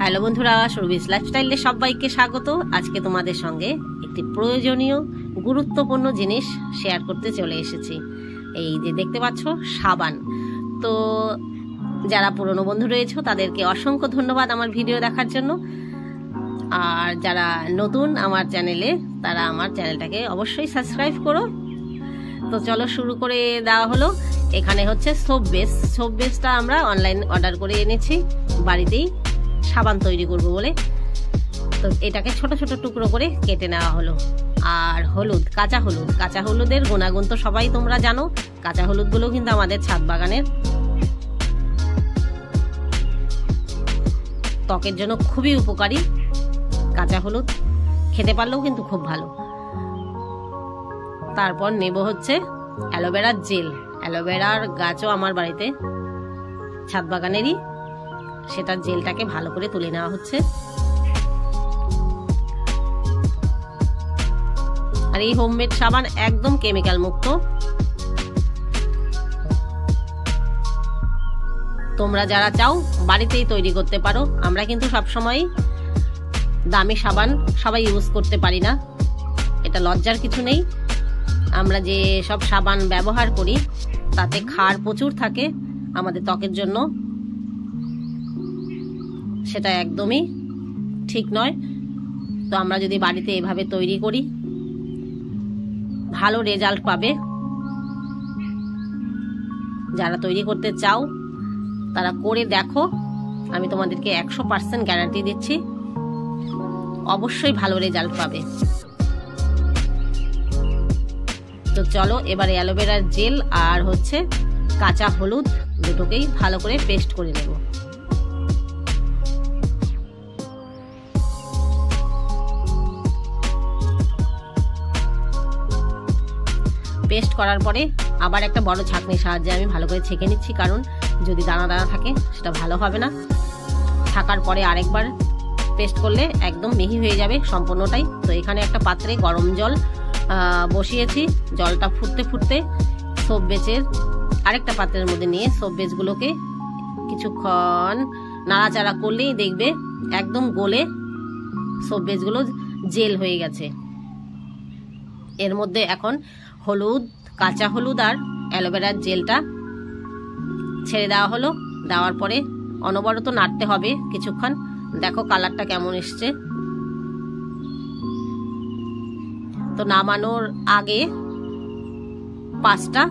Hello বন্ধুরা, সুরভিস লাইফস্টাইলে সবাইকে স্বাগত। আজকে তোমাদের সঙ্গে একটি প্রয়োজনীয় গুরুত্বপূর্ণ জিনিস শেয়ার করতে চলে এসেছি। এই যে দেখতে পাচ্ছ সাবান। তো যারা পুরনো বন্ধু রয়েছে তাদেরকে অসংখ্য ধন্যবাদ আমার ভিডিও দেখার জন্য। আর যারা নতুন আমার চ্যানেলে, তারা আমার চ্যানেলটাকে অবশ্যই সাবস্ক্রাইব করো। তো চলো শুরু করে দেওয়া হলো। এখানে হচ্ছে সোপ বেসটা আমরা অনলাইন অর্ডার করে এনেছি, বাড়িতেই সাবান তৈরি করব বলে। তো এটাকে ছোট ছোট টুকরো করে কেটে নেওয়া হলো। আর হলুদ, কাঁচা হলুদের গুণাগুণ তো সবাই তোমরা জানো। কাঁচা হলুদগুলো কিন্তু আমাদের ছাদ বাগানের ত্বকের জন্য খুবই উপকারী। কাঁচা হলুদ খেতে পারলেও কিন্তু খুব ভালো। তারপর নেব হচ্ছে অ্যালোভেরার জেল। অ্যালোভেরার গাছও আমার বাড়িতে ছাদ বাগানেরই, সেটার জেলটাকে ভালো করে তুলে নেওয়া হচ্ছে। আর এই হোমমেড সাবান একদম কেমিক্যাল মুক্ত। তোমরা যারা চাও বাড়িতেই তৈরি করতে পারো। আমরা কিন্তু সবসময় দামি সাবান সবাই ইউজ করতে পারি না, এটা লজ্জার কিছু নেই। আমরা যে সব সাবান ব্যবহার করি তাতে ক্ষার প্রচুর থাকে আমাদের ত্বকের জন্য, সেটা একদমই ঠিক নয়। তো আমরা যদি বাড়িতে এভাবে তৈরি করি ভালো রেজাল্ট পাবে। যারা তৈরি করতে চাও তারা করে দেখো, আমি তোমাদেরকে 100% গ্যারান্টি দিচ্ছি, অবশ্যই ভালো রেজাল্ট পাবে। তো চলো এবারে অ্যালোভেরার জেল আর হচ্ছে কাঁচা হলুদ দুটোকেই ভালো করে পেস্ট করে নেব। পেস্ট করার পরে আবার একটা বড় ছাঁকনির সাহায্যে আমি ভালো করে ছেঁকে নিচ্ছি, কারণ যদি দানা দানা থাকে সেটা ভালো হবে না। ছাকার পরে আরেকবার পেস্ট করলে একদম মিহি হয়ে যাবে সম্পূর্ণটাই। তো এখানে একটা পাত্রে গরম জল বসিয়েছি। জলটা ফুটতে ফুটতে সোপ বেসের আরেকটা পাত্রের মধ্যে নিয়ে সোপ বেসগুলোকে কিছুক্ষণ নাড়াচাড়া করলেই দেখবে একদম গলে সোপ বেসগুলো জেল হয়ে গেছে। এর মধ্যে এখন হলুদ, কাঁচা হলুদ আর অ্যালোভেরার জেলটা ছেড়ে দেওয়া হলো। দেওয়ার পরে অনবরত নাড়তে হবে কিছুক্ষণ। দেখো কালারটা কেমন এসছে। তো নামানোর আগে 5টা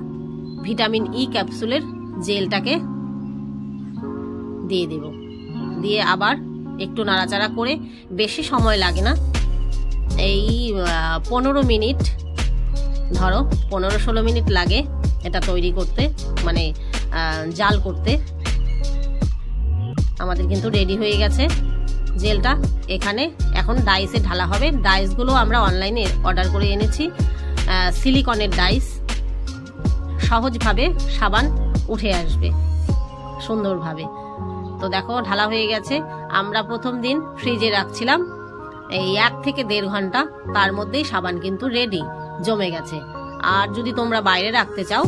ভিটামিন ই ক্যাপসুলের জেলটাকে দিয়ে দেব। দিয়ে আবার একটু নাড়াচাড়া করে, বেশি সময় লাগে না, এই 15 মিনিট, ধরো 15-16 মিনিট লাগে এটা তৈরি করতে, মানে জাল করতে। আমাদের কিন্তু রেডি হয়ে গেছে জেলটা। এখানে এখন ডাইসে ঢালা হবে। ডাইসগুলো আমরা অনলাইনে অর্ডার করে এনেছি, সিলিকনের ডাইস। সহজভাবে সাবান উঠে আসবে সুন্দরভাবে। তো দেখো ঢালা হয়ে গেছে। আমরা প্রথম দিন ফ্রিজে রাখছিলাম এই 1 থেকে 1.5 ঘন্টা, তার মধ্যেই সাবান কিন্তু রেডি, জমে গেছে। আর যদি তোমরা বাইরে রাখতে চাও,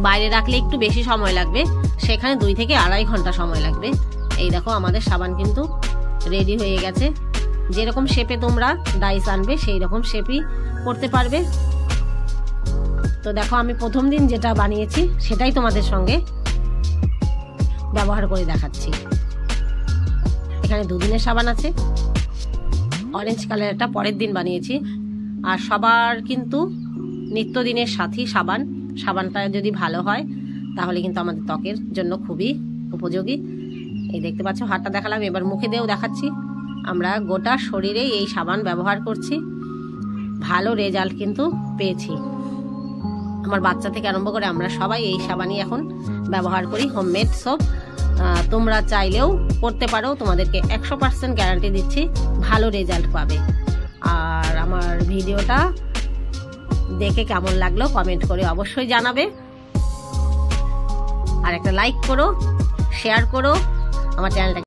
বাইরে রাখলে একটু বেশি সময় লাগবে, সেখানে 2 থেকে 2.5 ঘন্টা সময় লাগবে। এই দেখো আমাদের সাবান কিন্তু রেডি হয়ে গেছে। যেরকম শেপে তোমরা ডাইস আনবে সেই রকম শেপই করতে পারবে। তো দেখো আমি প্রথম দিন যেটা বানিয়েছি সেটাই তোমাদের সঙ্গে ব্যবহার করে দেখাচ্ছি। এখানে 2 দিনের সাবান আছে। অরেঞ্জ কালারটা পরের দিন বানিয়েছি। আর সবার কিন্তু নিত্যদিনের সাথী সাবানটা যদি ভালো হয় তাহলে কিন্তু আমাদের ত্বকের জন্য খুবই উপযোগী। এই দেখতে পাচ্ছ হাতটা দেখালাম, এবার মুখে দিয়েও দেখাচ্ছি। আমরা গোটা শরীরে এই সাবান ব্যবহার করছি, ভালো রেজাল্ট কিন্তু পেয়েছি। আমার বাচ্চা থেকে আরম্ভ করে আমরা সবাই এই সাবানই এখন ব্যবহার করি, হোমমেড সোপ। তোমরা চাইলেও করতে পারো, তোমাদেরকে 100% গ্যারান্টি দিচ্ছি, ভালো রেজাল্ট পাবে। আর আমার ভিডিওটা দেখে কেমন লাগলো কমেন্ট করে অবশ্যই জানাবে। আর একটা লাইক করো, শেয়ার করো আমার চ্যানেলটা।